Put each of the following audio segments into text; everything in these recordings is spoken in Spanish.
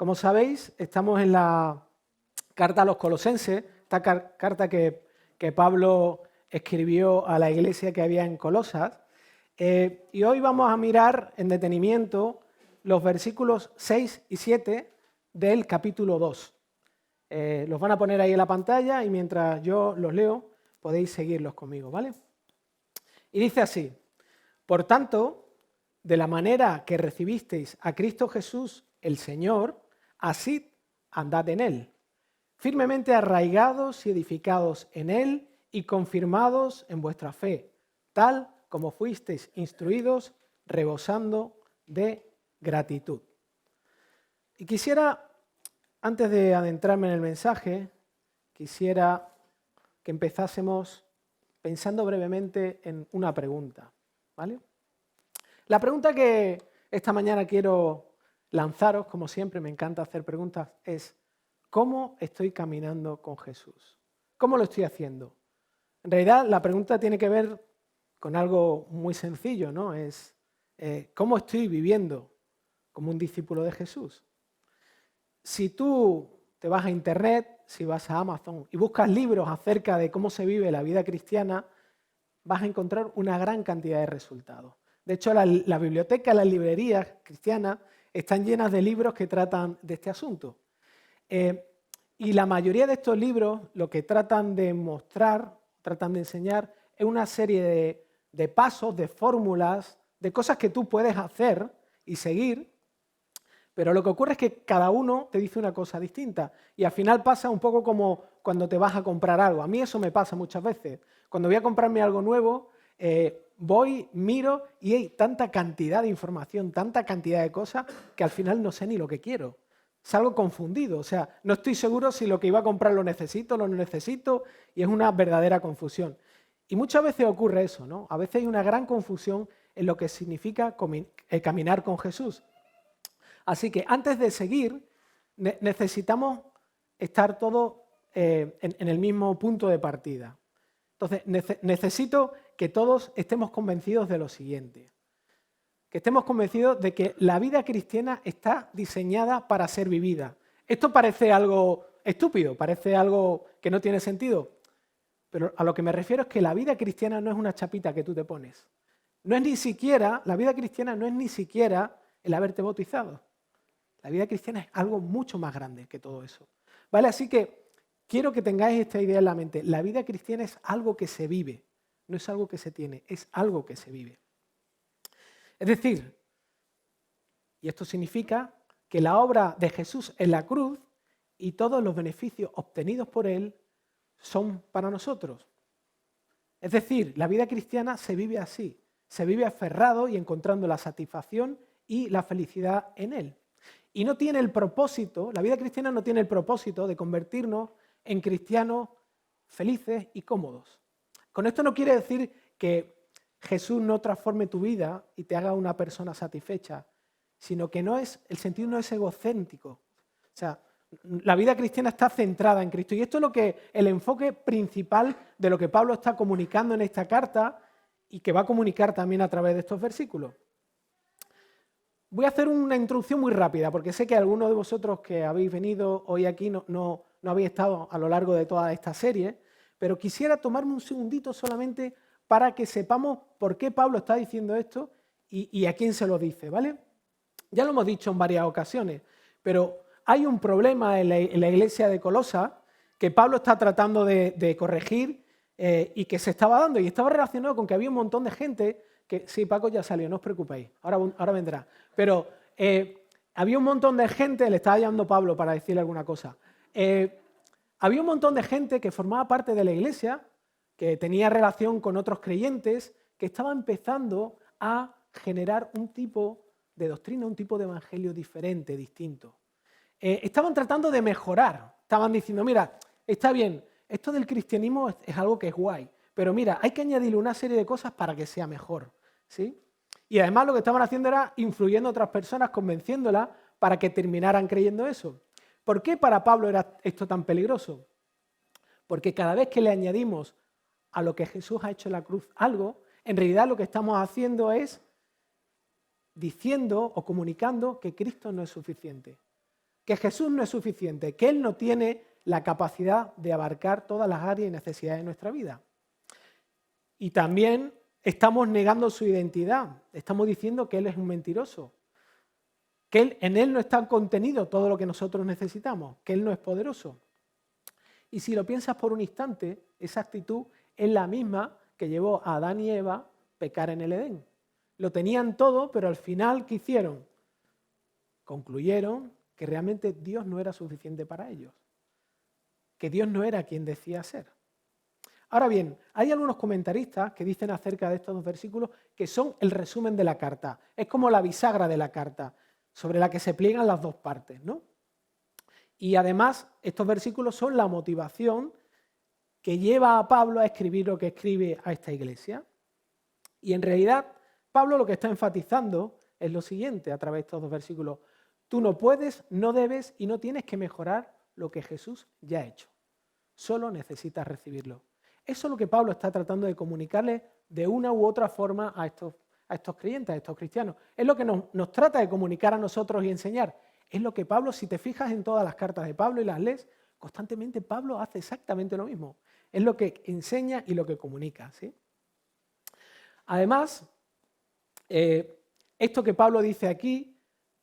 Como sabéis, estamos en la carta a los Colosenses, esta carta que Pablo escribió a la iglesia que había en Colosas. Y hoy vamos a mirar en detenimiento los versículos 6 y 7 del capítulo 2. Los van a poner ahí en la pantalla y mientras yo los leo podéis seguirlos conmigo, ¿vale? Y dice así: por tanto, de la manera que recibisteis a Cristo Jesús el Señor, así andad en Él, firmemente arraigados y edificados en Él y confirmados en vuestra fe, tal como fuisteis instruidos, rebosando de gratitud. Y quisiera, antes de adentrarme en el mensaje, quisiera que empezásemos pensando brevemente en una pregunta, ¿vale? La pregunta que esta mañana quiero lanzaros, como siempre me encanta hacer preguntas, es: ¿cómo estoy caminando con Jesús? ¿Cómo lo estoy haciendo? En realidad la pregunta tiene que ver con algo muy sencillo, ¿no? Es ¿cómo estoy viviendo como un discípulo de Jesús? Si tú te vas a Internet, si vas a Amazon y buscas libros acerca de cómo se vive la vida cristiana, vas a encontrar una gran cantidad de resultados. De hecho, la biblioteca, las librerías cristianas están llenas de libros que tratan de este asunto. Y la mayoría de estos libros lo que tratan de mostrar, tratan de enseñar, es una serie de pasos, de fórmulas, de cosas que tú puedes hacer y seguir, pero lo que ocurre es que cada uno te dice una cosa distinta y al final pasa un poco como cuando te vas a comprar algo. A mí eso me pasa muchas veces. Cuando voy a comprarme algo nuevo, voy, miro y hay tanta cantidad de información, tanta cantidad de cosas que al final no sé ni lo que quiero. Salgo confundido, o sea, no estoy seguro si lo que iba a comprar lo necesito o no lo necesito y es una verdadera confusión. Y muchas veces ocurre eso, ¿no? A veces hay una gran confusión en lo que significa caminar con Jesús. Así que antes de seguir, necesitamos estar todos en el mismo punto de partida. Entonces, necesito que todos estemos convencidos de lo siguiente: que estemos convencidos de que la vida cristiana está diseñada para ser vivida. Esto parece algo estúpido, parece algo que no tiene sentido, pero a lo que me refiero es que la vida cristiana no es una chapita que tú te pones. No es ni siquiera, la vida cristiana no es ni siquiera el haberte bautizado. La vida cristiana es algo mucho más grande que todo eso, ¿vale? Así que quiero que tengáis esta idea en la mente. La vida cristiana es algo que se vive, no es algo que se tiene, es algo que se vive. Es decir, y esto significa que la obra de Jesús en la cruz y todos los beneficios obtenidos por Él son para nosotros. Es decir, la vida cristiana se vive así, se vive aferrado y encontrando la satisfacción y la felicidad en Él. Y no tiene el propósito, la vida cristiana no tiene el propósito de convertirnos en cristianos felices y cómodos. Con esto no quiere decir que Jesús no transforme tu vida y te haga una persona satisfecha, sino que el sentido no es egocéntrico. O sea, la vida cristiana está centrada en Cristo. Y esto es el enfoque principal de lo que Pablo está comunicando en esta carta y que va a comunicar también a través de estos versículos. Voy a hacer una introducción muy rápida, porque sé que algunos de vosotros que habéis venido hoy aquí no habéis estado a lo largo de toda esta serie, pero quisiera tomarme un segundito solamente para que sepamos por qué Pablo está diciendo esto y a quién se lo dice, ¿vale? Ya lo hemos dicho en varias ocasiones, pero hay un problema en la iglesia de Colosas que Pablo está tratando de corregir y que se estaba dando, y estaba relacionado con que había un montón de gente que... Sí, Paco ya salió, no os preocupéis, ahora vendrá. Pero había un montón de gente, le estaba llamando Pablo para decirle alguna cosa, había un montón de gente que formaba parte de la iglesia, que tenía relación con otros creyentes, que estaba empezando a generar un tipo de doctrina, un tipo de evangelio diferente, distinto. Estaban tratando de mejorar, estaban diciendo: mira, está bien, esto del cristianismo es algo que es guay, pero mira, hay que añadirle una serie de cosas para que sea mejor, ¿sí? Y además lo que estaban haciendo era influyendo a otras personas, convenciéndolas para que terminaran creyendo eso. ¿Por qué para Pablo era esto tan peligroso? Porque cada vez que le añadimos a lo que Jesús ha hecho en la cruz algo, en realidad lo que estamos haciendo es diciendo o comunicando que Cristo no es suficiente. que Jesús no es suficiente, que Él no tiene la capacidad de abarcar todas las áreas y necesidades de nuestra vida. Y también estamos negando su identidad, estamos diciendo que Él es un mentiroso, que en Él no está contenido todo lo que nosotros necesitamos, que Él no es poderoso. Y si lo piensas por un instante, esa actitud es la misma que llevó a Adán y Eva a pecar en el Edén. Lo tenían todo, pero al final, ¿qué hicieron? Concluyeron que realmente Dios no era suficiente para ellos, que Dios no era quien decía ser. Ahora bien, hay algunos comentaristas que dicen acerca de estos dos versículos que son el resumen de la carta. Es como la bisagra de la carta, sobre la que se pliegan las dos partes, ¿no? Y además, estos versículos son la motivación que lleva a Pablo a escribir lo que escribe a esta iglesia. Y en realidad, Pablo lo que está enfatizando es lo siguiente a través de estos dos versículos. Tú no puedes, no debes y no tienes que mejorar lo que Jesús ya ha hecho. Solo necesitas recibirlo. Eso es lo que Pablo está tratando de comunicarle de una u otra forma a estos creyentes, a estos cristianos. Es lo que nos trata de comunicar a nosotros y enseñar. Es lo que Pablo, si te fijas en todas las cartas de Pablo y las lees, constantemente Pablo hace exactamente lo mismo. Es lo que enseña y lo que comunica, ¿sí? Además, esto que Pablo dice aquí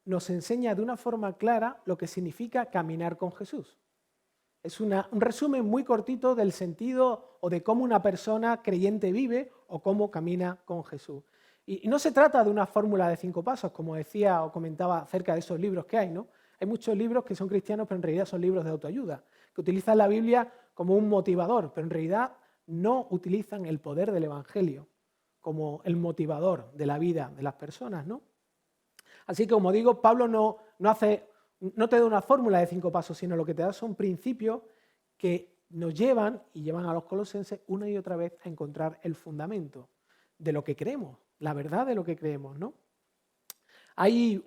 nos enseña de una forma clara lo que significa caminar con Jesús. Es un resumen muy cortito del sentido o de cómo una persona creyente vive o cómo camina con Jesús. Y no se trata de una fórmula de 5 pasos, como decía o comentaba acerca de esos libros que hay, ¿no? Hay muchos libros que son cristianos, pero en realidad son libros de autoayuda, que utilizan la Biblia como un motivador, pero en realidad no utilizan el poder del Evangelio como el motivador de la vida de las personas, ¿no? Así que, como digo, Pablo no te da una fórmula de 5 pasos, sino lo que te da son principios que nos llevan y llevan a los colosenses una y otra vez a encontrar el fundamento de lo que creemos, la verdad de lo que creemos, ¿no? Hay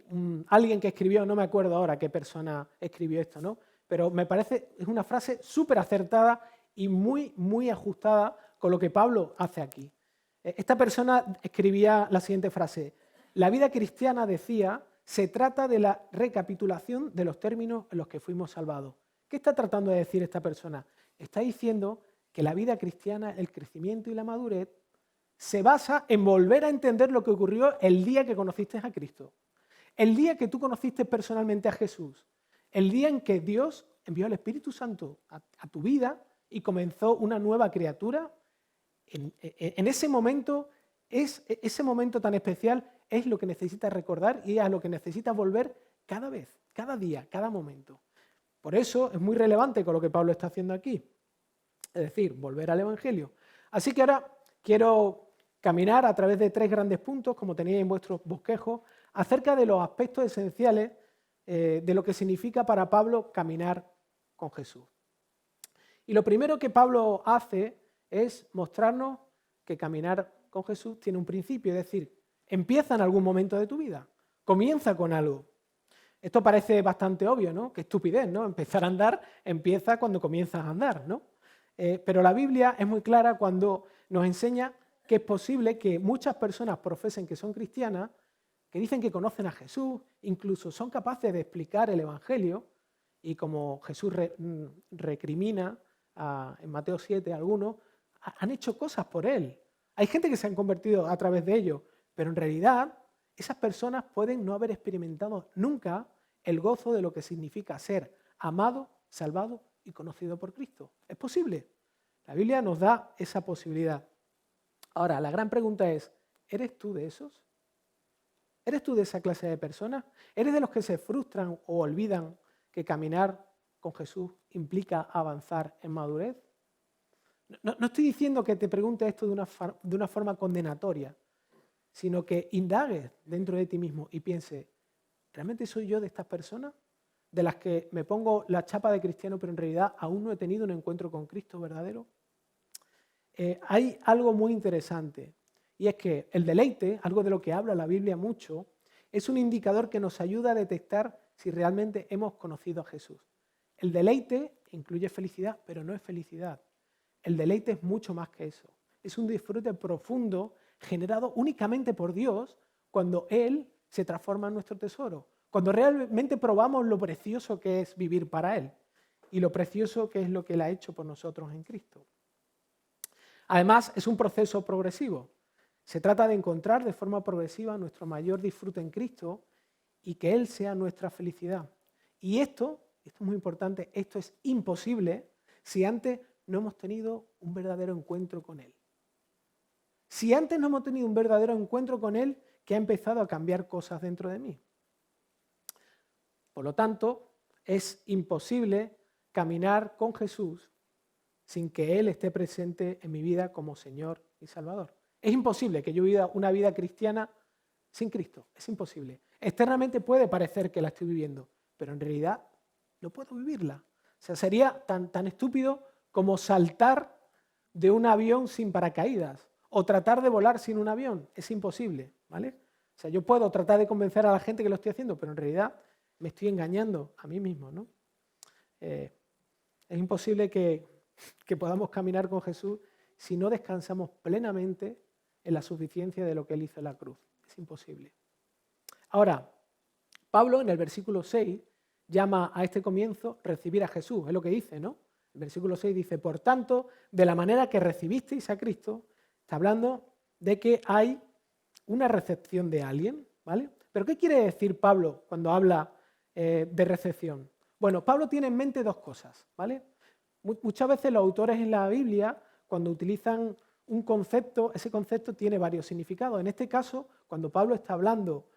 alguien que escribió, no me acuerdo ahora qué persona escribió esto, ¿no? Pero me parece, es una frase súper acertada y muy, muy ajustada con lo que Pablo hace aquí. Esta persona escribía la siguiente frase: la vida cristiana, decía, se trata de la recapitulación de los términos en los que fuimos salvados. ¿Qué está tratando de decir esta persona? Está diciendo que la vida cristiana, el crecimiento y la madurez se basa en volver a entender lo que ocurrió el día que conociste a Cristo. El día que tú conociste personalmente a Jesús. El día en que Dios envió al Espíritu Santo a tu vida y comenzó una nueva criatura. En ese momento, ese momento tan especial es lo que necesitas recordar y es a lo que necesitas volver cada vez, cada día, cada momento. Por eso es muy relevante con lo que Pablo está haciendo aquí. Es decir, volver al Evangelio. Así que ahora quiero caminar a través de 3 grandes puntos, como tenéis en vuestros bosquejos, acerca de los aspectos esenciales de lo que significa para Pablo caminar con Jesús. Y lo primero que Pablo hace es mostrarnos que caminar con Jesús tiene un principio, es decir, empieza en algún momento de tu vida, comienza con algo. Esto parece bastante obvio, ¿no? Qué estupidez, ¿no? Empezar a andar empieza cuando comienzas a andar, ¿no? Pero la Biblia es muy clara cuando nos enseña que es posible que muchas personas profesen que son cristianas, que dicen que conocen a Jesús, incluso son capaces de explicar el Evangelio, y como Jesús recrimina en Mateo 7 a algunos, han hecho cosas por él. Hay gente que se han convertido a través de ello, pero en realidad esas personas pueden no haber experimentado nunca el gozo de lo que significa ser amado, salvado y conocido por Cristo. ¿Es posible? La Biblia nos da esa posibilidad. Ahora, la gran pregunta es, ¿eres tú de esos? ¿Eres tú de esa clase de personas? ¿Eres de los que se frustran o olvidan que caminar con Jesús implica avanzar en madurez? No estoy diciendo que te pregunte esto de una forma condenatoria, sino que indagues dentro de ti mismo y piense, ¿realmente soy yo de estas personas? De las que me pongo la chapa de cristiano, pero en realidad aún no he tenido un encuentro con Cristo verdadero. Hay algo muy interesante, y es que el deleite, algo de lo que habla la Biblia mucho, es un indicador que nos ayuda a detectar si realmente hemos conocido a Jesús. El deleite incluye felicidad, pero no es felicidad. El deleite es mucho más que eso. Es un disfrute profundo generado únicamente por Dios cuando Él se transforma en nuestro tesoro, cuando realmente probamos lo precioso que es vivir para Él y lo precioso que es lo que Él ha hecho por nosotros en Cristo. Además, es un proceso progresivo. Se trata de encontrar de forma progresiva nuestro mayor disfrute en Cristo y que Él sea nuestra felicidad. Y esto es muy importante, esto es imposible si antes no hemos tenido un verdadero encuentro con Él. Si antes no hemos tenido un verdadero encuentro con Él, que ha empezado a cambiar cosas dentro de mí. Por lo tanto, es imposible caminar con Jesús sin que Él esté presente en mi vida como Señor y Salvador. Es imposible que yo viva una vida cristiana sin Cristo, es imposible. Externamente puede parecer que la estoy viviendo, pero en realidad no puedo vivirla. O sea, sería tan estúpido como saltar de un avión sin paracaídas o tratar de volar sin un avión. Es imposible, ¿vale? O sea, yo puedo tratar de convencer a la gente que lo estoy haciendo, pero en realidad me estoy engañando a mí mismo, ¿no? Es imposible que podamos caminar con Jesús si no descansamos plenamente en la suficiencia de lo que Él hizo en la cruz. Es imposible. Ahora, Pablo en el versículo 6 llama a este comienzo recibir a Jesús, es lo que dice, ¿no? El versículo 6 dice, por tanto, de la manera que recibisteis a Cristo, está hablando de que hay una recepción de alguien, ¿vale? ¿Pero qué quiere decir Pablo cuando habla de recepción? Bueno, Pablo tiene en mente dos cosas, ¿vale? Muchas veces los autores en la Biblia, cuando utilizan un concepto, ese concepto tiene varios significados. En este caso, cuando Pablo está hablando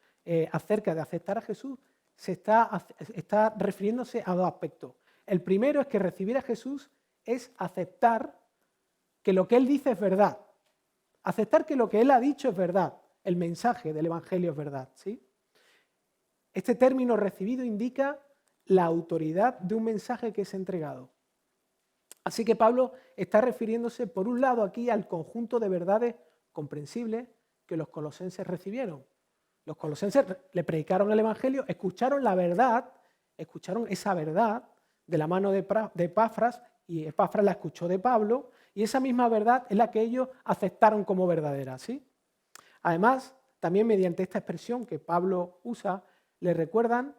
acerca de aceptar a Jesús, se está refiriéndose a dos aspectos. El primero es que recibir a Jesús es aceptar que lo que Él dice es verdad. Aceptar que lo que Él ha dicho es verdad. El mensaje del Evangelio es verdad, ¿sí? Este término recibido indica la autoridad de un mensaje que es entregado. Así que Pablo está refiriéndose, por un lado, aquí al conjunto de verdades comprensibles que los colosenses recibieron. Los colosenses le predicaron el Evangelio, escucharon la verdad, escucharon esa verdad de la mano de Epafras, y Epafras la escuchó de Pablo, y esa misma verdad es la que ellos aceptaron como verdadera, ¿sí? Además, también mediante esta expresión que Pablo usa, le recuerdan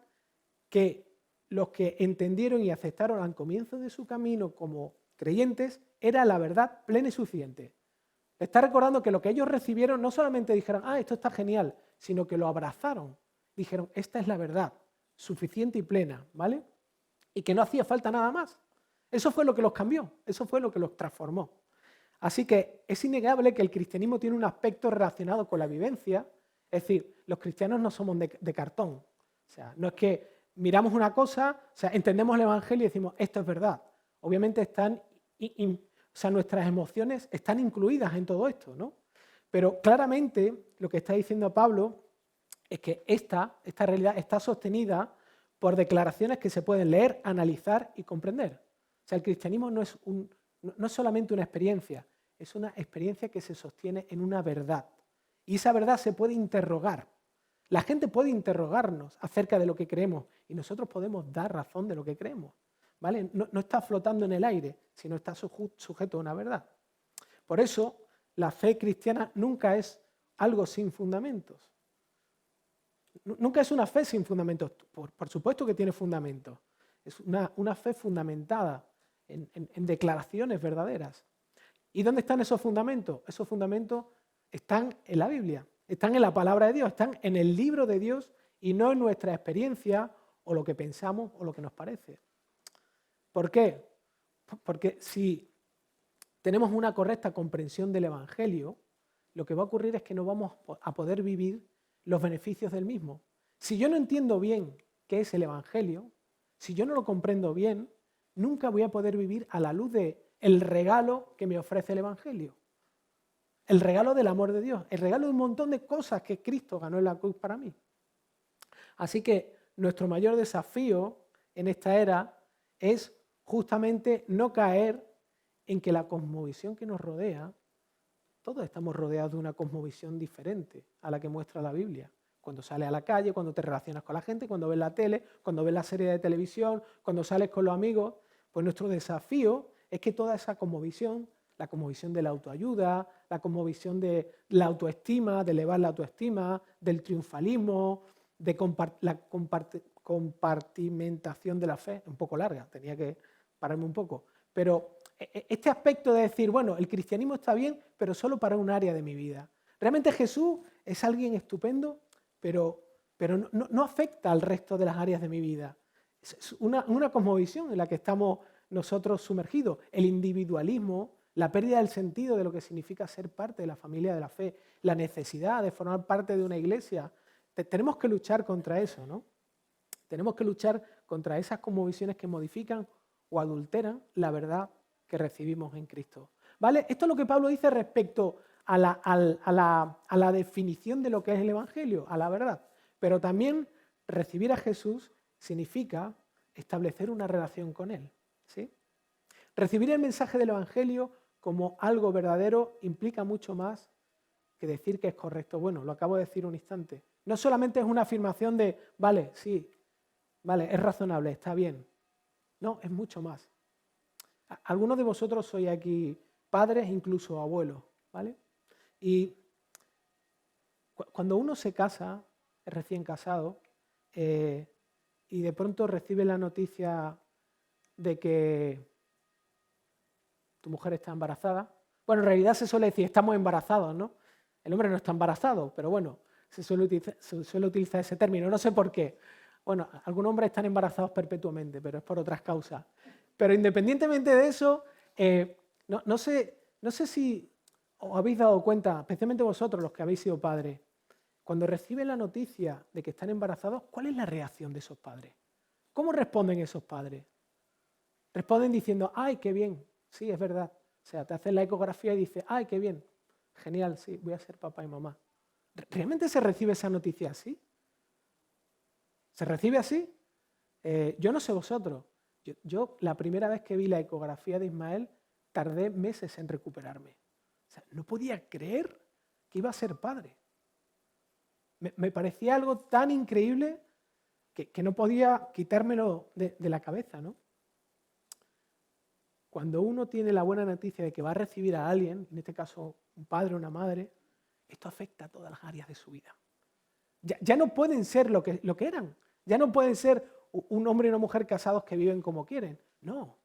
que los que entendieron y aceptaron al comienzo de su camino como creyentes era la verdad plena y suficiente. Está recordando que lo que ellos recibieron no solamente dijeron, esto está genial, sino que lo abrazaron. Dijeron, esta es la verdad, suficiente y plena, ¿vale? Y que no hacía falta nada más. Eso fue lo que los cambió, eso fue lo que los transformó. Así que es innegable que el cristianismo tiene un aspecto relacionado con la vivencia, es decir, los cristianos no somos de cartón. O sea, no es que miramos una cosa, o sea, entendemos el Evangelio y decimos, esto es verdad. Obviamente nuestras emociones están incluidas en todo esto, ¿no? Pero claramente lo que está diciendo Pablo es que esta realidad está sostenida por declaraciones que se pueden leer, analizar y comprender. O sea, el cristianismo no es solamente una experiencia, es una experiencia que se sostiene en una verdad. Y esa verdad se puede interrogar. La gente puede interrogarnos acerca de lo que creemos y nosotros podemos dar razón de lo que creemos, ¿vale? No está flotando en el aire, sino está sujeto a una verdad. Por eso, la fe cristiana nunca es algo sin fundamentos. Nunca es una fe sin fundamentos. Por supuesto que tiene fundamentos. Es una fe fundamentada en declaraciones verdaderas. ¿Y dónde están esos fundamentos? Esos fundamentos están en la Biblia, están en la palabra de Dios, están en el libro de Dios y no en nuestra experiencia o lo que pensamos o lo que nos parece. ¿Por qué? Porque si tenemos una correcta comprensión del Evangelio, lo que va a ocurrir es que no vamos a poder vivir los beneficios del mismo. Si yo no entiendo bien qué es el Evangelio, si yo no lo comprendo bien, nunca voy a poder vivir a la luz del regalo que me ofrece el Evangelio. El regalo del amor de Dios, el regalo de un montón de cosas que Cristo ganó en la cruz para mí. Así que nuestro mayor desafío en esta era es justamente no caer en que la cosmovisión que nos rodea, todos estamos rodeados de una cosmovisión diferente a la que muestra la Biblia. Cuando sales a la calle, cuando te relacionas con la gente, cuando ves la tele, cuando ves la serie de televisión, cuando sales con los amigos, pues nuestro desafío es que toda esa cosmovisión, la cosmovisión de la autoayuda, la cosmovisión de la autoestima, de elevar la autoestima, del triunfalismo, de compartimentación de la fe, un poco larga, tenía que pararme un poco, pero este aspecto de decir, bueno, el cristianismo está bien, pero solo para un área de mi vida. Realmente Jesús es alguien estupendo, pero no afecta al resto de las áreas de mi vida. Es una cosmovisión en la que estamos nosotros sumergidos. El individualismo, la pérdida del sentido de lo que significa ser parte de la familia de la fe, la necesidad de formar parte de una iglesia. Tenemos que luchar contra eso, ¿no? Tenemos que luchar contra esas cosmovisiones que modifican o adulteran la verdad que recibimos en Cristo. ¿Vale? Esto es lo que Pablo dice respecto a la definición de lo que es el Evangelio, a la verdad. Pero también recibir a Jesús significa establecer una relación con Él. ¿Sí? Recibir el mensaje del Evangelio como algo verdadero implica mucho más que decir que es correcto. Bueno, lo acabo de decir un instante. No solamente es una afirmación de, vale, sí, vale, es razonable, está bien. No, es mucho más. Algunos de vosotros sois aquí padres, incluso abuelos, ¿vale? Y cuando uno se casa, es recién casado, y de pronto recibe la noticia de que tu mujer está embarazada, bueno, en realidad se suele decir, estamos embarazados, ¿no? El hombre no está embarazado, pero bueno, se suele utilizar ese término, no sé por qué. Bueno, algunos hombres están embarazados perpetuamente, pero es por otras causas. Pero independientemente de eso, no sé si os habéis dado cuenta, especialmente vosotros los que habéis sido padres, cuando reciben la noticia de que están embarazados, ¿cuál es la reacción de esos padres? ¿Cómo responden esos padres? Responden diciendo, ¡ay, qué bien! Sí, es verdad. O sea, te hacen la ecografía y dices, ¡ay, qué bien! Genial, sí, voy a ser papá y mamá. ¿Realmente se recibe esa noticia así? ¿Se recibe así? Yo no sé vosotros. Yo la primera vez que vi la ecografía de Ismael tardé meses en recuperarme. O sea, no podía creer que iba a ser padre. Me parecía algo tan increíble que no podía quitármelo de la cabeza, ¿no? Cuando uno tiene la buena noticia de que va a recibir a alguien, en este caso un padre o una madre, esto afecta a todas las áreas de su vida. Ya no pueden ser lo que eran. Ya no pueden ser un hombre y una mujer casados que viven como quieren. No.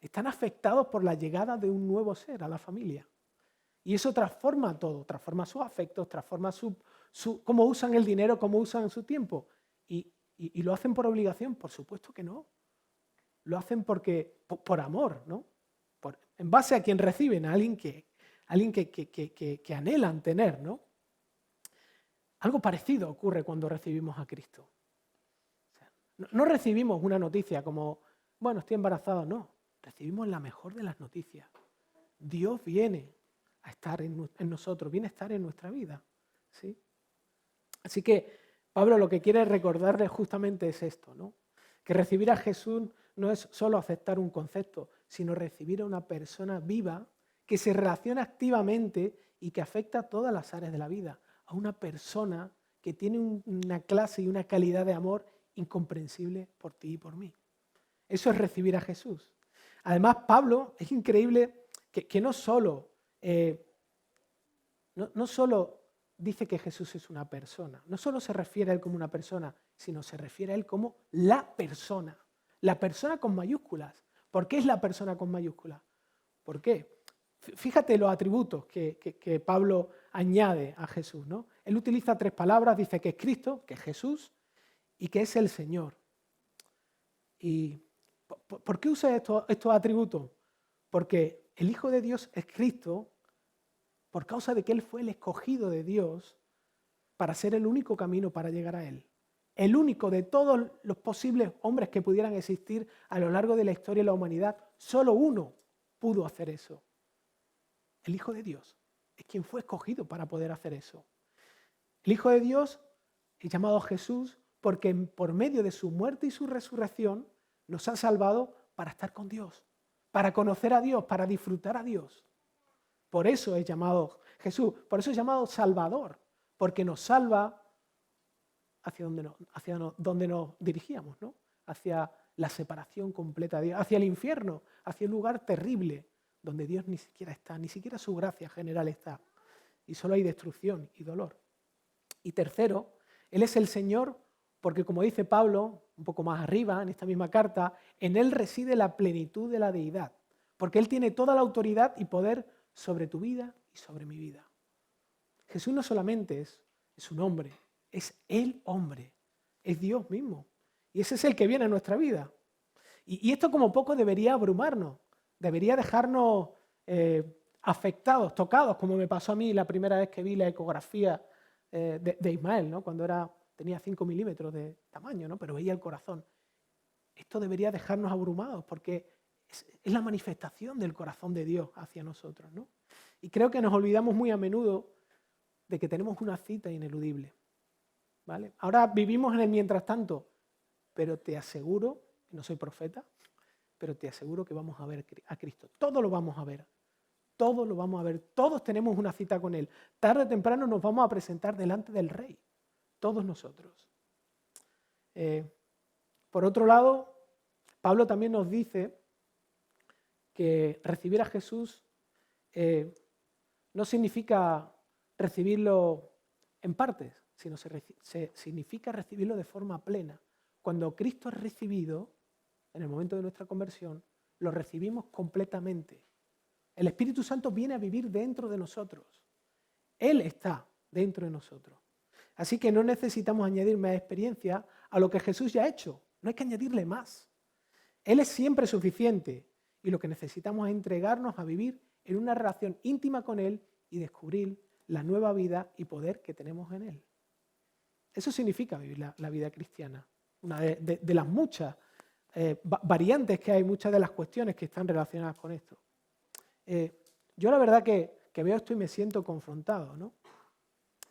Están afectados por la llegada de un nuevo ser a la familia. Y eso transforma todo, transforma sus afectos, transforma cómo usan el dinero, cómo usan su tiempo. ¿Y lo hacen por obligación? Por supuesto que no. Lo hacen por amor, ¿no? En base a quien reciben, a alguien que anhelan tener, ¿no? Algo parecido ocurre cuando recibimos a Cristo. O sea, no recibimos una noticia como, bueno, estoy embarazado, no. Recibimos la mejor de las noticias. Dios viene a estar en nosotros, viene a estar en nuestra vida. ¿Sí? Así que Pablo lo que quiere recordarles justamente es esto, ¿no? Que recibir a Jesús no es solo aceptar un concepto, sino recibir a una persona viva que se relaciona activamente y que afecta a todas las áreas de la vida. A una persona que tiene una clase y una calidad de amor incomprensible por ti y por mí. Eso es recibir a Jesús. Además, Pablo, es increíble que no solo dice que Jesús es una persona, no solo se refiere a Él como una persona, sino se refiere a Él como la persona con mayúsculas. ¿Por qué es la persona con mayúsculas? ¿Por qué? Fíjate los atributos que Pablo añade a Jesús, ¿no? Él utiliza 3 palabras, dice que es Cristo, que es Jesús y que es el Señor. ¿Y por qué usa estos atributos? Porque el Hijo de Dios es Cristo por causa de que Él fue el escogido de Dios para ser el único camino para llegar a Él. El único de todos los posibles hombres que pudieran existir a lo largo de la historia de la humanidad, solo uno pudo hacer eso. El Hijo de Dios es quien fue escogido para poder hacer eso. El Hijo de Dios es llamado Jesús porque por medio de su muerte y su resurrección nos ha salvado para estar con Dios, para conocer a Dios, para disfrutar a Dios. Por eso es llamado Jesús, por eso es llamado Salvador, porque nos salva hacia donde nos dirigíamos, ¿no? Hacia la separación completa de Dios, hacia el infierno, hacia un lugar terrible donde Dios ni siquiera está, ni siquiera su gracia general está. Y solo hay destrucción y dolor. Y tercero, Él es el Señor porque, como dice Pablo, un poco más arriba, en esta misma carta, en Él reside la plenitud de la deidad, porque Él tiene toda la autoridad y poder sobre tu vida y sobre mi vida. Jesús no solamente es un hombre, es el hombre, es Dios mismo. Y ese es el que viene a nuestra vida. Y esto como poco debería abrumarnos, debería dejarnos afectados, tocados, como me pasó a mí la primera vez que vi la ecografía de Ismael, ¿no? Cuando tenía 5 milímetros de tamaño, ¿no? Pero veía el corazón. Esto debería dejarnos abrumados porque es la manifestación del corazón de Dios hacia nosotros, ¿no? Y creo que nos olvidamos muy a menudo de que tenemos una cita ineludible, ¿vale? Ahora vivimos en el mientras tanto, pero te aseguro, no soy profeta, pero te aseguro que vamos a ver a Cristo. Todo lo vamos a ver. Todo lo vamos a ver. Todos tenemos una cita con Él. Tarde o temprano nos vamos a presentar delante del Rey. Todos nosotros. Por otro lado, Pablo también nos dice que recibir a Jesús no significa recibirlo en partes, sino significa recibirlo de forma plena. Cuando Cristo es recibido, en el momento de nuestra conversión, lo recibimos completamente. El Espíritu Santo viene a vivir dentro de nosotros. Él está dentro de nosotros. Así que no necesitamos añadir más experiencia a lo que Jesús ya ha hecho. No hay que añadirle más. Él es siempre suficiente y lo que necesitamos es entregarnos a vivir en una relación íntima con Él y descubrir la nueva vida y poder que tenemos en Él. Eso significa vivir la vida cristiana. Una de las muchas variantes que hay, muchas de las cuestiones que están relacionadas con esto. Yo la verdad que veo esto y me siento confrontado, ¿no?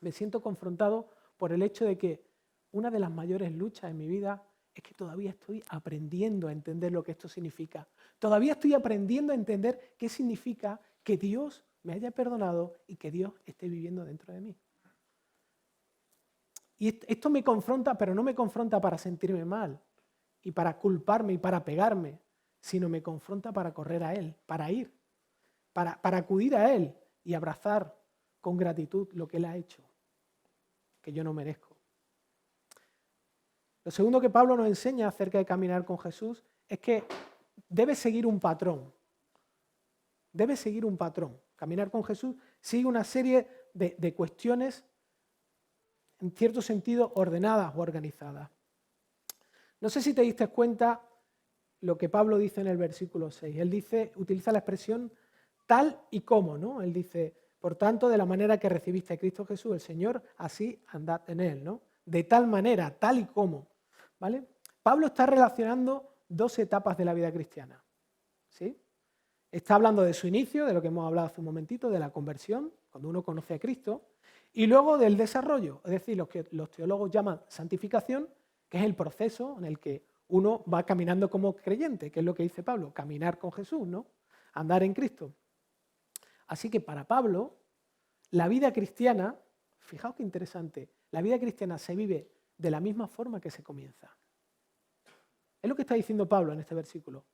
Me siento confrontado por el hecho de que una de las mayores luchas en mi vida es que todavía estoy aprendiendo a entender lo que esto significa. Todavía estoy aprendiendo a entender qué significa que Dios me haya perdonado y que Dios esté viviendo dentro de mí. Y esto me confronta, pero no me confronta para sentirme mal y para culparme y para pegarme, sino me confronta para correr a Él, para ir, para acudir a Él y abrazar con gratitud lo que Él ha hecho, que yo no merezco. Lo segundo que Pablo nos enseña acerca de caminar con Jesús es que debe seguir un patrón. Debe seguir un patrón. Caminar con Jesús sigue una serie de cuestiones, en cierto sentido, ordenadas o organizadas. No sé si te diste cuenta lo que Pablo dice en el versículo 6. Él utiliza la expresión tal y como, ¿no? Él dice, por tanto, de la manera que recibiste a Cristo Jesús, el Señor, así andad en Él, ¿no? De tal manera, tal y como, ¿vale? Pablo está relacionando dos etapas de la vida cristiana, ¿sí? Está hablando de su inicio, de lo que hemos hablado hace un momentito, de la conversión, cuando uno conoce a Cristo, y luego del desarrollo, es decir, lo que los teólogos llaman santificación, que es el proceso en el que uno va caminando como creyente, que es lo que dice Pablo, caminar con Jesús, ¿no? Andar en Cristo. Así que para Pablo, la vida cristiana, fijaos qué interesante, la vida cristiana se vive de la misma forma que se comienza. Es lo que está diciendo Pablo en este versículo.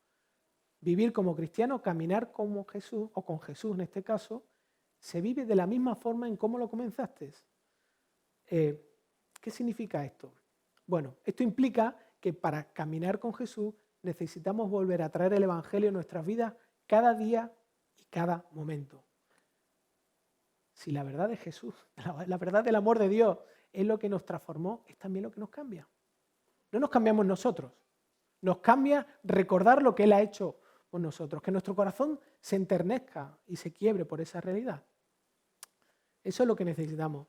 Vivir como cristiano, caminar como Jesús, o con Jesús en este caso, se vive de la misma forma en cómo lo comenzaste. ¿Qué significa esto? Bueno, esto implica que para caminar con Jesús necesitamos volver a traer el Evangelio en nuestras vidas cada día y cada momento. Si la verdad de Jesús, la verdad del amor de Dios es lo que nos transformó, es también lo que nos cambia. No nos cambiamos nosotros, nos cambia recordar lo que Él ha hecho con nosotros, que nuestro corazón se enternezca y se quiebre por esa realidad. Eso es lo que necesitamos.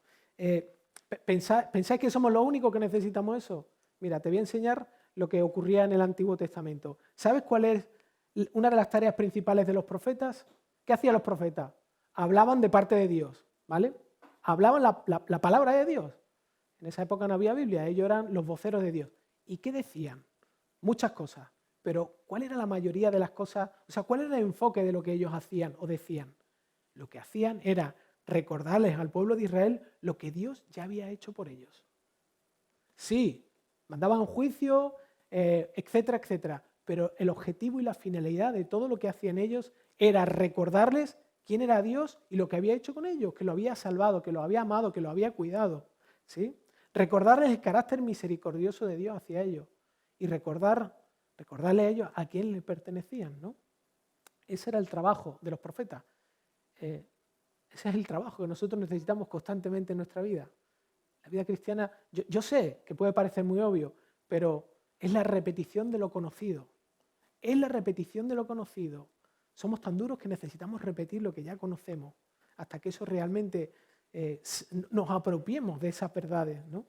¿Pensáis que somos los únicos que necesitamos eso? Mira, te voy a enseñar lo que ocurría en el Antiguo Testamento. ¿Sabes cuál es una de las tareas principales de los profetas? ¿Qué hacían los profetas? Hablaban de parte de Dios, ¿vale? Hablaban la palabra de Dios. En esa época no había Biblia, ellos eran los voceros de Dios. ¿Y qué decían? Muchas cosas. Pero ¿cuál era la mayoría de las cosas? O sea, ¿cuál era el enfoque de lo que ellos hacían o decían? Lo que hacían era recordarles al pueblo de Israel lo que Dios ya había hecho por ellos. Sí, mandaban juicio, etcétera, etcétera, pero el objetivo y la finalidad de todo lo que hacían ellos era recordarles quién era Dios y lo que había hecho con ellos, que lo había salvado, que lo había amado, que lo había cuidado, ¿sí? recordarles el carácter misericordioso de Dios hacia ellos y recordarles a ellos a quién le pertenecían, ¿no? Ese era el trabajo de los profetas. Ese es el trabajo que nosotros necesitamos constantemente en nuestra vida. La vida cristiana, yo sé que puede parecer muy obvio, pero es la repetición de lo conocido. Es la repetición de lo conocido. Somos tan duros que necesitamos repetir lo que ya conocemos hasta que eso realmente nos apropiemos de esas verdades, ¿no?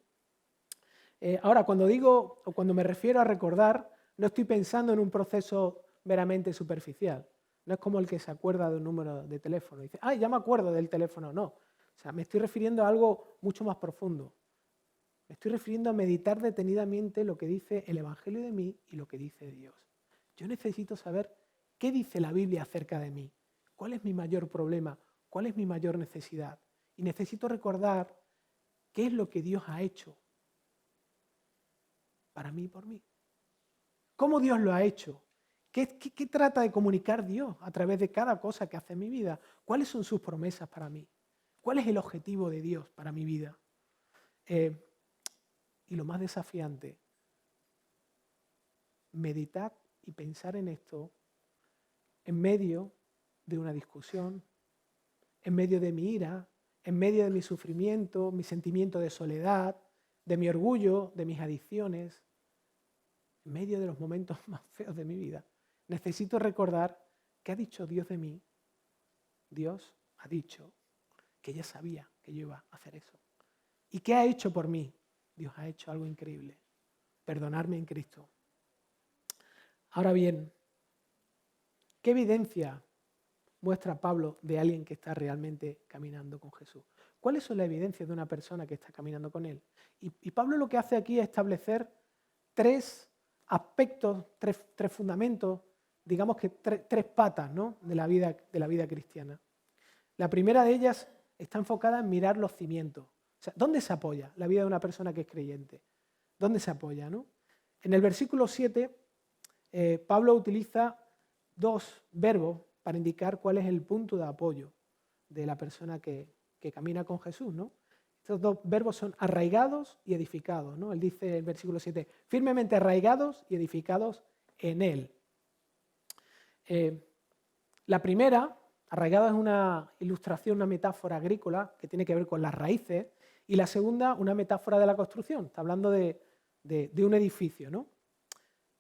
Ahora, cuando me refiero a recordar, no estoy pensando en un proceso meramente superficial. No es como el que se acuerda de un número de teléfono y dice, ¡ay, ya me acuerdo del teléfono! No. O sea, me estoy refiriendo a algo mucho más profundo. Me estoy refiriendo a meditar detenidamente lo que dice el Evangelio de mí y lo que dice Dios. Yo necesito saber qué dice la Biblia acerca de mí. ¿Cuál es mi mayor problema? ¿Cuál es mi mayor necesidad? Y necesito recordar qué es lo que Dios ha hecho para mí y por mí. ¿Cómo Dios lo ha hecho? ¿Qué trata de comunicar Dios a través de cada cosa que hace en mi vida? ¿Cuáles son sus promesas para mí? ¿Cuál es el objetivo de Dios para mi vida? Y lo más desafiante, meditar y pensar en esto en medio de una discusión, en medio de mi ira, en medio de mi sufrimiento, mi sentimiento de soledad, de mi orgullo, de mis adicciones, en medio de los momentos más feos de mi vida. Necesito recordar qué ha dicho Dios de mí. Dios ha dicho que ya sabía que yo iba a hacer eso. ¿Y qué ha hecho por mí? Dios ha hecho algo increíble. Perdonarme en Cristo. Ahora bien, ¿qué evidencia muestra Pablo de alguien que está realmente caminando con Jesús? ¿Cuáles son las evidencias de una persona que está caminando con Él? Y Pablo lo que hace aquí es establecer tres aspectos, tres fundamentos, digamos que tres patas, ¿no?, de la vida cristiana. La primera de ellas está enfocada en mirar los cimientos. O sea, ¿dónde se apoya la vida de una persona que es creyente? ¿Dónde se apoya, no? En el versículo 7, Pablo utiliza dos verbos para indicar cuál es el punto de apoyo de la persona que camina con Jesús, ¿no? Estos dos verbos son arraigados y edificados, ¿no? Él dice en el versículo 7, firmemente arraigados y edificados en Él. La primera, arraigado, es una ilustración, una metáfora agrícola que tiene que ver con las raíces, y la segunda, una metáfora de la construcción, está hablando de un edificio, ¿no?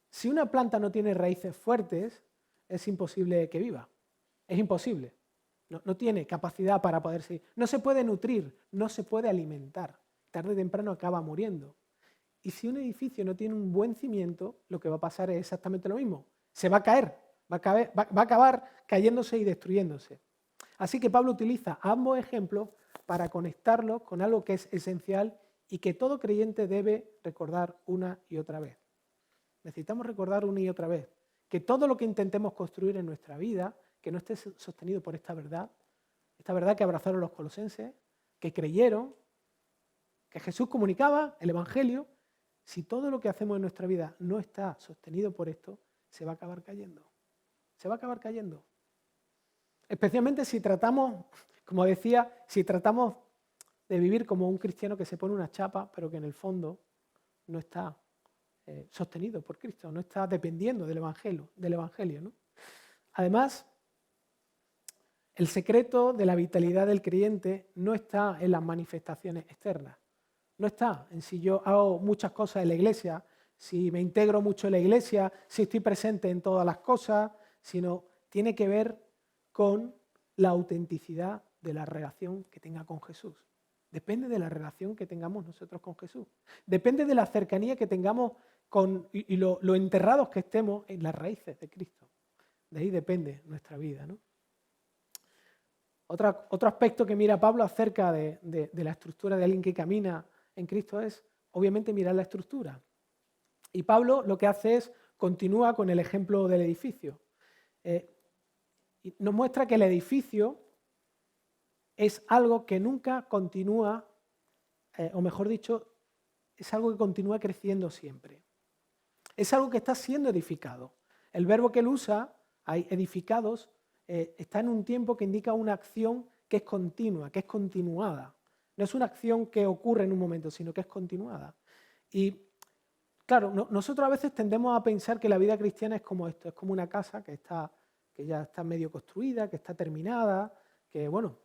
Si una planta no tiene raíces fuertes, es imposible que viva, es imposible. No tiene capacidad para poder seguir. No se puede nutrir, no se puede alimentar. Tarde o temprano acaba muriendo. Y si un edificio no tiene un buen cimiento, lo que va a pasar es exactamente lo mismo. Se va a caer, va a acabar cayéndose y destruyéndose. Así que Pablo utiliza ambos ejemplos para conectarlos con algo que es esencial y que todo creyente debe recordar una y otra vez. Necesitamos recordar una y otra vez que todo lo que intentemos construir en nuestra vida, que no esté sostenido por esta verdad que abrazaron los colosenses, que creyeron, que Jesús comunicaba, el Evangelio, si todo lo que hacemos en nuestra vida no está sostenido por esto, se va a acabar cayendo. Se va a acabar cayendo. Especialmente si tratamos, como decía, si tratamos de vivir como un cristiano que se pone una chapa, pero que en el fondo no está sostenido por Cristo, no está dependiendo del Evangelio, ¿no? Además, el secreto de la vitalidad del creyente no está en las manifestaciones externas, no está en si yo hago muchas cosas en la iglesia, si me integro mucho en la iglesia, si estoy presente en todas las cosas, sino tiene que ver con la autenticidad de la relación que tenga con Jesús. Depende de la relación que tengamos nosotros con Jesús. Depende de la cercanía que tengamos y lo enterrados que estemos en las raíces de Cristo. De ahí depende nuestra vida, ¿no? Otro aspecto que mira Pablo acerca de la estructura de alguien que camina en Cristo es, obviamente, mirar la estructura. Y Pablo lo que hace es, continúa con el ejemplo del edificio. Y nos muestra que el edificio es algo que nunca continúa, o mejor dicho, es algo que continúa creciendo siempre. Es algo que está siendo edificado. El verbo que él usa, hay edificados, está en un tiempo que indica una acción que es continua, que es continuada. No es una acción que ocurre en un momento, sino que es continuada. Y claro, nosotros a veces tendemos a pensar que la vida cristiana es como esto, es como una casa que ya está medio construida, que está terminada, que bueno,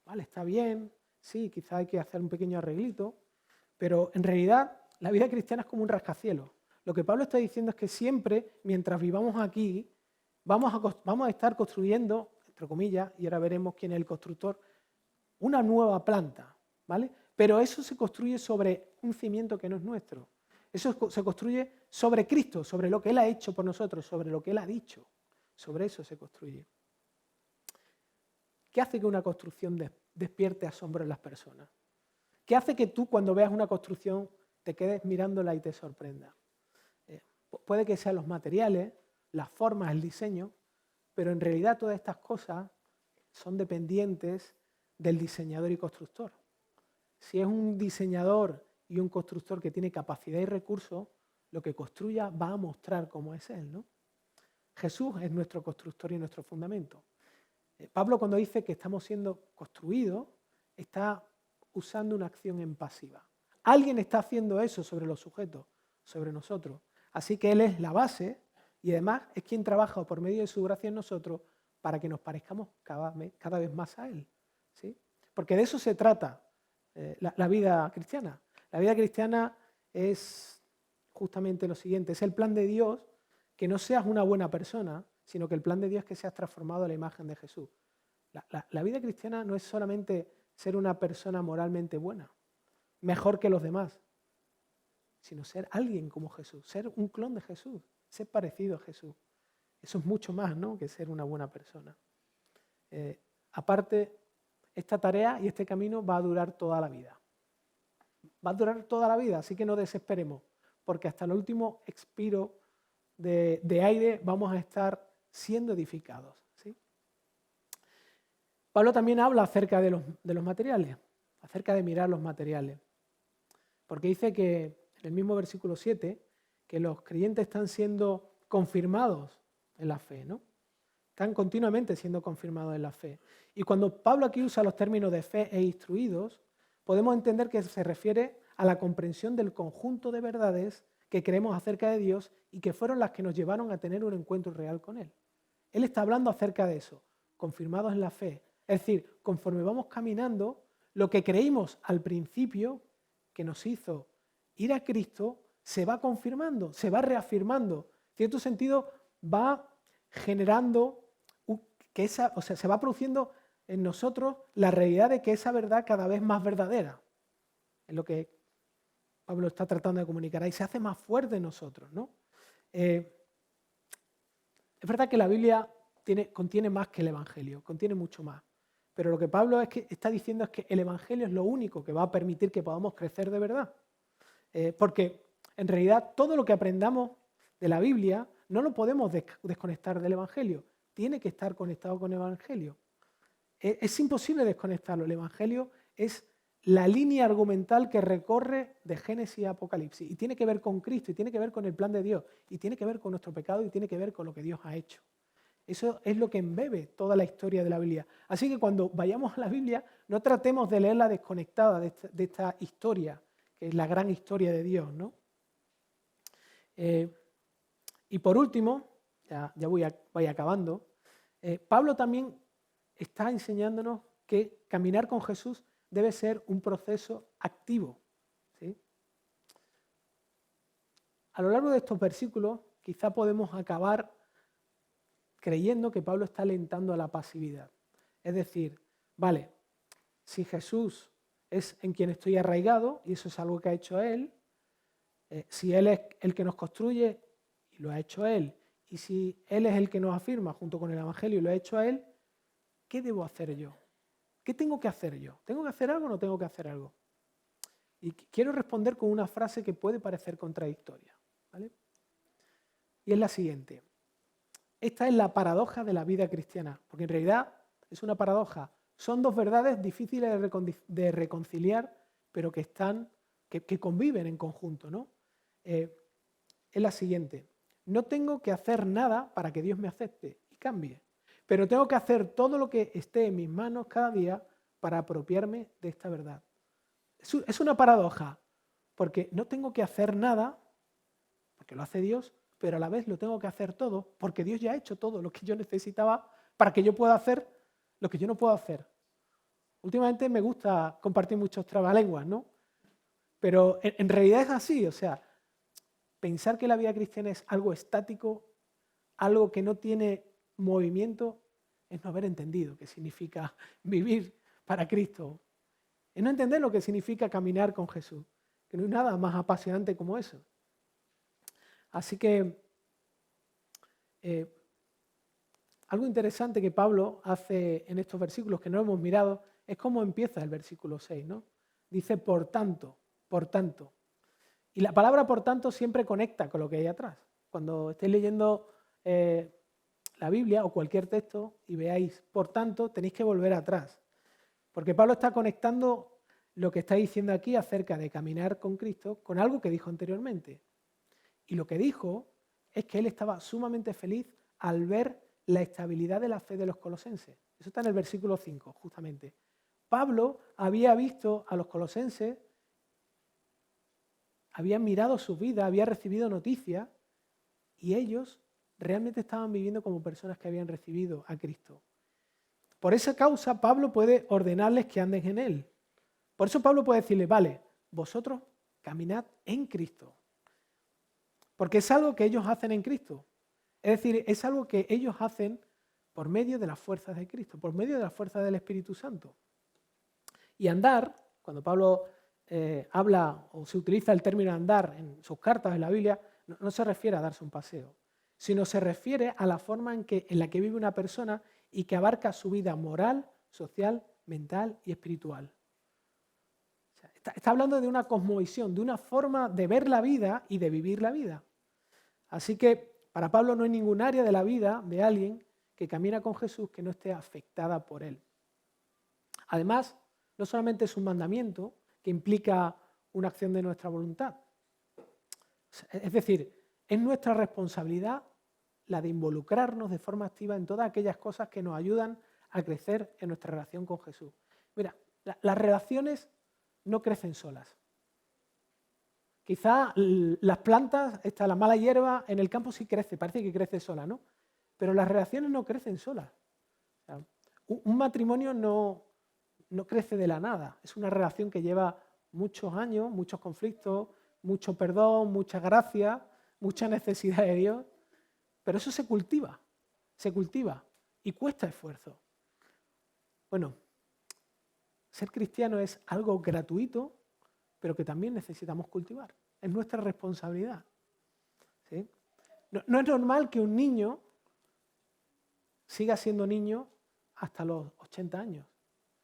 vale, está bien, sí, quizá hay que hacer un pequeño arreglito, pero en realidad la vida cristiana es como un rascacielos. Lo que Pablo está diciendo es que siempre, mientras vivamos aquí, vamos a estar construyendo, entre comillas, y ahora veremos quién es el constructor, una nueva planta, ¿vale? Pero eso se construye sobre un cimiento que no es nuestro. Eso se construye sobre Cristo, sobre lo que Él ha hecho por nosotros, sobre lo que Él ha dicho. Sobre eso se construye. ¿Qué hace que una construcción despierte asombro en las personas? ¿Qué hace que tú cuando veas una construcción te quedes mirándola y te sorprenda? Puede que sean los materiales, las formas, el diseño, pero en realidad todas estas cosas son dependientes del diseñador y constructor. Si es un diseñador y un constructor que tiene capacidad y recursos, lo que construya va a mostrar cómo es él, ¿no? Jesús es nuestro constructor y nuestro fundamento. Pablo, cuando dice que estamos siendo construidos, está usando una acción en pasiva. Alguien está haciendo eso sobre los sujetos, sobre nosotros. Así que Él es la base y además es quien trabaja por medio de su gracia en nosotros para que nos parezcamos cada vez más a Él, ¿sí? Porque de eso se trata la vida cristiana. La vida cristiana es justamente lo siguiente, es el plan de Dios que no seas una buena persona, sino que el plan de Dios es que seas transformado a la imagen de Jesús. La vida cristiana no es solamente ser una persona moralmente buena, mejor que los demás, sino ser alguien como Jesús, ser un clon de Jesús, ser parecido a Jesús. Eso es mucho más, ¿no?, que ser una buena persona. Aparte, esta tarea y este camino va a durar toda la vida. Va a durar toda la vida, así que no desesperemos, porque hasta el último expiro de aire vamos a estar siendo edificados, ¿sí? Pablo también habla acerca de los materiales, acerca de mirar los materiales, porque dice que en el mismo versículo 7 que los creyentes están siendo confirmados en la fe, ¿no? Están continuamente siendo confirmados en la fe. Y cuando Pablo aquí usa los términos de fe e instruidos, podemos entender que se refiere a la comprensión del conjunto de verdades que creemos acerca de Dios y que fueron las que nos llevaron a tener un encuentro real con Él. Él está hablando acerca de eso, confirmados en la fe. Es decir, conforme vamos caminando, lo que creímos al principio, que nos hizo ir a Cristo, se va confirmando, se va reafirmando. En cierto sentido, va generando se va produciendo en nosotros la realidad de que esa verdad cada vez más verdadera. Es lo que Pablo está tratando de comunicar ahí, se hace más fuerte en nosotros, ¿no? Es verdad que la Biblia contiene más que el Evangelio, contiene mucho más. Pero lo que Pablo está diciendo es que el Evangelio es lo único que va a permitir que podamos crecer de verdad. Porque en realidad todo lo que aprendamos de la Biblia no lo podemos desconectar del Evangelio. Tiene que estar conectado con el Evangelio. Es imposible desconectarlo. El Evangelio es la línea argumental que recorre de Génesis a Apocalipsis. Y tiene que ver con Cristo, y tiene que ver con el plan de Dios, y tiene que ver con nuestro pecado, y tiene que ver con lo que Dios ha hecho. Eso es lo que embebe toda la historia de la Biblia. Así que cuando vayamos a la Biblia, no tratemos de leerla desconectada de esta historia, que es la gran historia de Dios, ¿no? Y por último, ya voy acabando, Pablo también está enseñándonos que caminar con Jesús debe ser un proceso activo, ¿sí? A lo largo de estos versículos quizá podemos acabar creyendo que Pablo está alentando a la pasividad. Es decir, vale, si Jesús es en quien estoy arraigado, y eso es algo que ha hecho Él, si Él es el que nos construye, y lo ha hecho Él, y si Él es el que nos afirma junto con el Evangelio y lo ha hecho a Él, ¿qué debo hacer yo? ¿Qué tengo que hacer yo? ¿Tengo que hacer algo o no tengo que hacer algo? Y quiero responder con una frase que puede parecer contradictoria, ¿vale? Y es la siguiente. Esta es la paradoja de la vida cristiana, porque en realidad es una paradoja. Son dos verdades difíciles de reconciliar, pero que conviven en conjunto, ¿no? Es la siguiente. No tengo que hacer nada para que Dios me acepte y cambie, pero tengo que hacer todo lo que esté en mis manos cada día para apropiarme de esta verdad. Es una paradoja, porque no tengo que hacer nada, porque lo hace Dios, pero a la vez lo tengo que hacer todo, porque Dios ya ha hecho todo lo que yo necesitaba para que yo pueda hacer lo que yo no puedo hacer. Últimamente me gusta compartir muchos trabalenguas, ¿no? Pero en realidad es así, o sea, pensar que la vida cristiana es algo estático, algo que no tiene movimiento, es no haber entendido qué significa vivir para Cristo. Es no entender lo que significa caminar con Jesús, que no hay nada más apasionante como eso. Así que algo interesante que Pablo hace en estos versículos que no hemos mirado es cómo empieza el versículo 6, ¿no? Dice, por tanto, por tanto. Y la palabra por tanto siempre conecta con lo que hay atrás. Cuando estéis leyendo la Biblia o cualquier texto y veáis por tanto, tenéis que volver atrás. Porque Pablo está conectando lo que está diciendo aquí acerca de caminar con Cristo con algo que dijo anteriormente. Y lo que dijo es que él estaba sumamente feliz al ver la estabilidad de la fe de los colosenses. Eso está en el versículo 5, justamente. Pablo había visto a los colosenses, había mirado su vida, había recibido noticias y ellos realmente estaban viviendo como personas que habían recibido a Cristo. Por esa causa Pablo puede ordenarles que anden en él. Por eso Pablo puede decirles, vale, vosotros caminad en Cristo. Porque es algo que ellos hacen en Cristo. Es decir, es algo que ellos hacen por medio de las fuerzas de Cristo, por medio de las fuerzas del Espíritu Santo. Y andar, cuando Pablo habla o se utiliza el término andar en sus cartas en la Biblia, no se refiere a darse un paseo, sino se refiere a la forma en la que vive una persona y que abarca su vida moral, social, mental y espiritual. O sea, está hablando de una cosmovisión, de una forma de ver la vida y de vivir la vida. Así que para Pablo no hay ningún área de la vida de alguien que camina con Jesús que no esté afectada por él. Además, no solamente es un mandamiento que implica una acción de nuestra voluntad. Es decir, es nuestra responsabilidad la de involucrarnos de forma activa en todas aquellas cosas que nos ayudan a crecer en nuestra relación con Jesús. Mira, las relaciones no crecen solas. Quizá las plantas, la mala hierba en el campo sí crece, parece que crece sola, ¿no? Pero las relaciones no crecen solas. O sea, un matrimonio no crece de la nada. Es una relación que lleva muchos años, muchos conflictos, mucho perdón, mucha gracia, mucha necesidad de Dios. Pero eso se cultiva y cuesta esfuerzo. Bueno, ser cristiano es algo gratuito, pero que también necesitamos cultivar. Es nuestra responsabilidad. ¿Sí? No es normal que un niño siga siendo niño hasta los 80 años.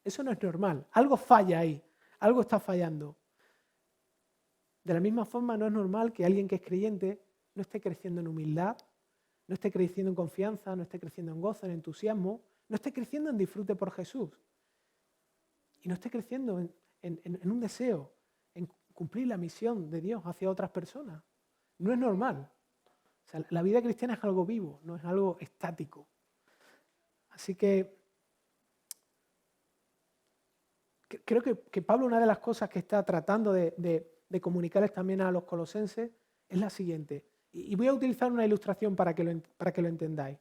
Eso no es normal. Algo falla ahí. Algo está fallando. De la misma forma, no es normal que alguien que es creyente no esté creciendo en humildad, no esté creciendo en confianza, no esté creciendo en gozo, en entusiasmo, no esté creciendo en disfrute por Jesús. Y no esté creciendo en un deseo, en cumplir la misión de Dios hacia otras personas. No es normal. O sea, la vida cristiana es algo vivo, no es algo estático. Así que creo que Pablo, una de las cosas que está tratando de comunicarles también a los colosenses es la siguiente. Y voy a utilizar una ilustración para que lo entendáis.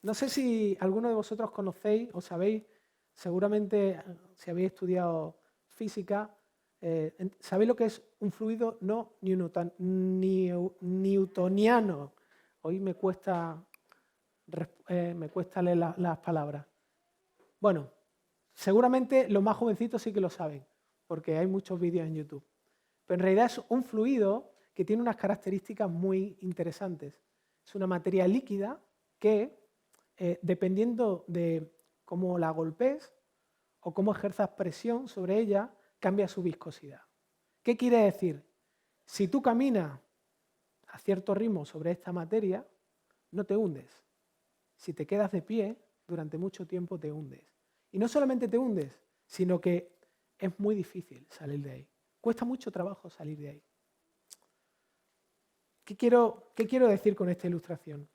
No sé si alguno de vosotros conocéis o sabéis, seguramente si habéis estudiado física, sabéis lo que es un fluido no newtoniano. Hoy me cuesta leer las palabras. Bueno, seguramente los más jovencitos sí que lo saben, porque hay muchos vídeos en YouTube. Pero en realidad es un fluido que tiene unas características muy interesantes. Es una materia líquida que, dependiendo de cómo la golpees o cómo ejerzas presión sobre ella, cambia su viscosidad. ¿Qué quiere decir? Si tú caminas a cierto ritmo sobre esta materia, no te hundes. Si te quedas de pie, durante mucho tiempo te hundes. Y no solamente te hundes, sino que es muy difícil salir de ahí. Cuesta mucho trabajo salir de ahí. ¿Qué quiero decir con esta ilustración?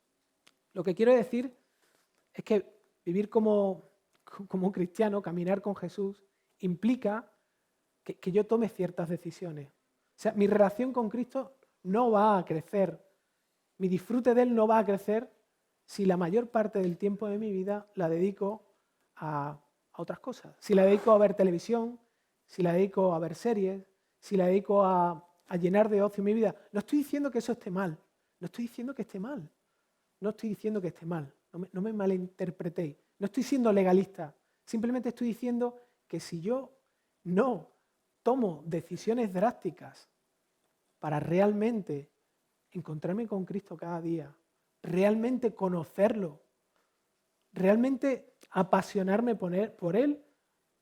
Lo que quiero decir es que vivir como como cristiano, caminar con Jesús implica que yo tome ciertas decisiones. O sea, mi relación con Cristo no va a crecer, mi disfrute de Él no va a crecer si la mayor parte del tiempo de mi vida la dedico a otras cosas. Si la dedico a ver televisión, si la dedico a ver series, si la dedico a llenar de ocio mi vida. No estoy diciendo que eso esté mal, no estoy diciendo que esté mal, no estoy diciendo que esté mal, no me malinterpretéis, no estoy siendo legalista, simplemente estoy diciendo que si yo no tomo decisiones drásticas para realmente encontrarme con Cristo cada día, realmente conocerlo, realmente apasionarme por Él,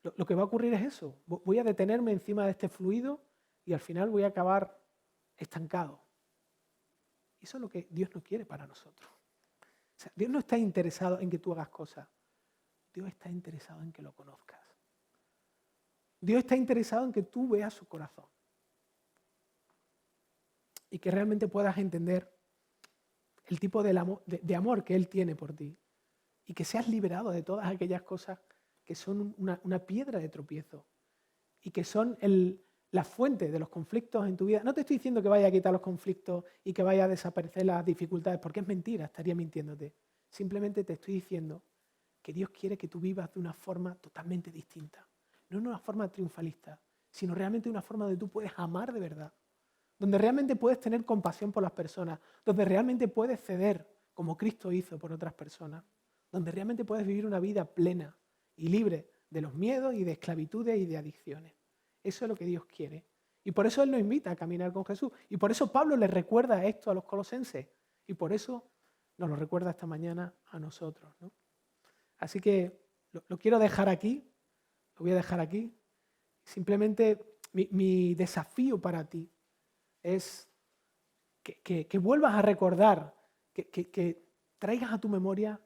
lo que va a ocurrir es eso. Voy a detenerme encima de este fluido y al final voy a acabar estancado. Eso es lo que Dios no quiere para nosotros. O sea, Dios no está interesado en que tú hagas cosas. Dios está interesado en que lo conozcas. Dios está interesado en que tú veas su corazón. Y que realmente puedas entender el tipo de amor que Él tiene por ti. Y que seas liberado de todas aquellas cosas que son una piedra de tropiezo. Y que son la fuente de los conflictos en tu vida. No te estoy diciendo que vaya a quitar los conflictos y que vaya a desaparecer las dificultades, porque es mentira, estaría mintiéndote. Simplemente te estoy diciendo que Dios quiere que tú vivas de una forma totalmente distinta. No en una forma triunfalista, sino realmente una forma donde tú puedes amar de verdad. Donde realmente puedes tener compasión por las personas. Donde realmente puedes ceder, como Cristo hizo por otras personas. Donde realmente puedes vivir una vida plena y libre de los miedos y de esclavitudes y de adicciones. Eso es lo que Dios quiere. Y por eso Él nos invita a caminar con Jesús. Y por eso Pablo les recuerda esto a los colosenses. Y por eso nos lo recuerda esta mañana a nosotros, ¿no? Así que lo quiero dejar aquí. Lo voy a dejar aquí. Simplemente mi desafío para ti es que vuelvas a recordar, que traigas a tu memoria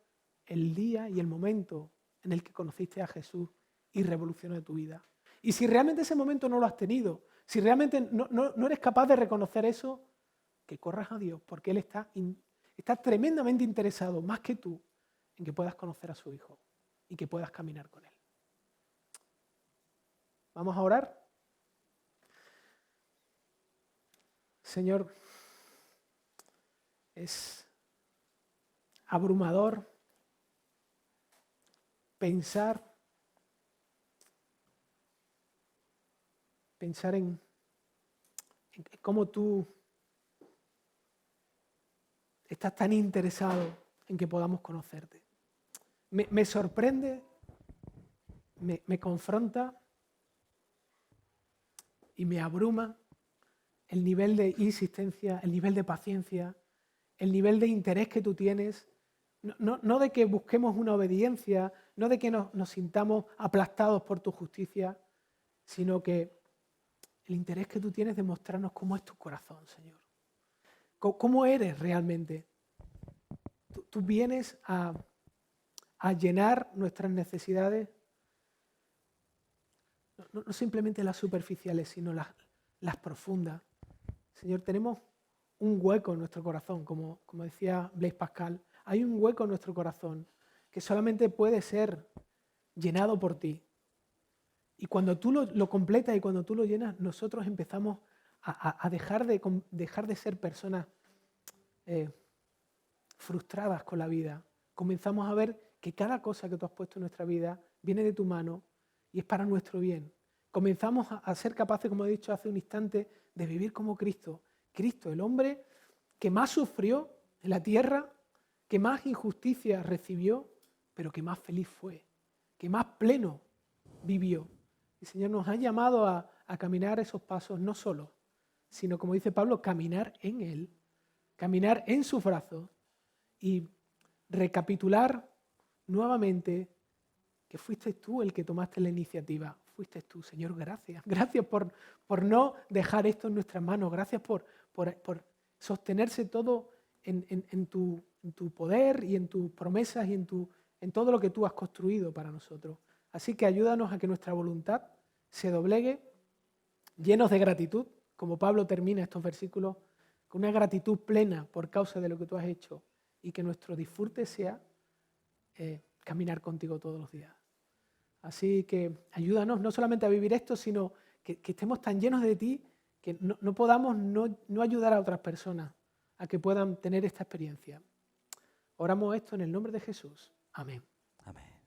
el día y el momento en el que conociste a Jesús y revolucionó tu vida. Y si realmente ese momento no lo has tenido, si realmente no eres capaz de reconocer eso, que corras a Dios, porque Él está tremendamente interesado, más que tú, en que puedas conocer a su Hijo y que puedas caminar con Él. Vamos a orar. Señor, es abrumador pensar en cómo tú estás tan interesado en que podamos conocerte. Me sorprende, me confronta y me abruma el nivel de insistencia, el nivel de paciencia, el nivel de interés que tú tienes, no de que busquemos una obediencia, no de que nos sintamos aplastados por tu justicia, sino que el interés que tú tienes de mostrarnos cómo es tu corazón, Señor. ¿Cómo eres realmente? Tú vienes a llenar nuestras necesidades, no simplemente las superficiales, sino las profundas. Señor, tenemos un hueco en nuestro corazón, como decía Blaise Pascal. Hay un hueco en nuestro corazón que solamente puede ser llenado por ti. Y cuando tú lo completas y cuando tú lo llenas, nosotros empezamos a dejar de ser personas frustradas con la vida. Comenzamos a ver que cada cosa que tú has puesto en nuestra vida viene de tu mano y es para nuestro bien. Comenzamos a ser capaces, como he dicho hace un instante, de vivir como Cristo. Cristo, el hombre que más sufrió en la tierra, que más injusticia recibió, pero que más feliz fue, que más pleno vivió. El Señor nos ha llamado a caminar esos pasos, no solo, sino, como dice Pablo, caminar en Él, caminar en sus brazos y recapitular nuevamente que fuiste tú el que tomaste la iniciativa. Fuiste tú, Señor, gracias. Gracias por no dejar esto en nuestras manos. Gracias por sostenerse todo en tu poder y en tus promesas y en todo lo que tú has construido para nosotros. Así que ayúdanos a que nuestra voluntad se doblegue llenos de gratitud, como Pablo termina estos versículos, con una gratitud plena por causa de lo que tú has hecho y que nuestro disfrute sea caminar contigo todos los días. Así que ayúdanos no solamente a vivir esto, sino que estemos tan llenos de ti que no podamos no ayudar a otras personas a que puedan tener esta experiencia. Oramos esto en el nombre de Jesús. Amén. Amén.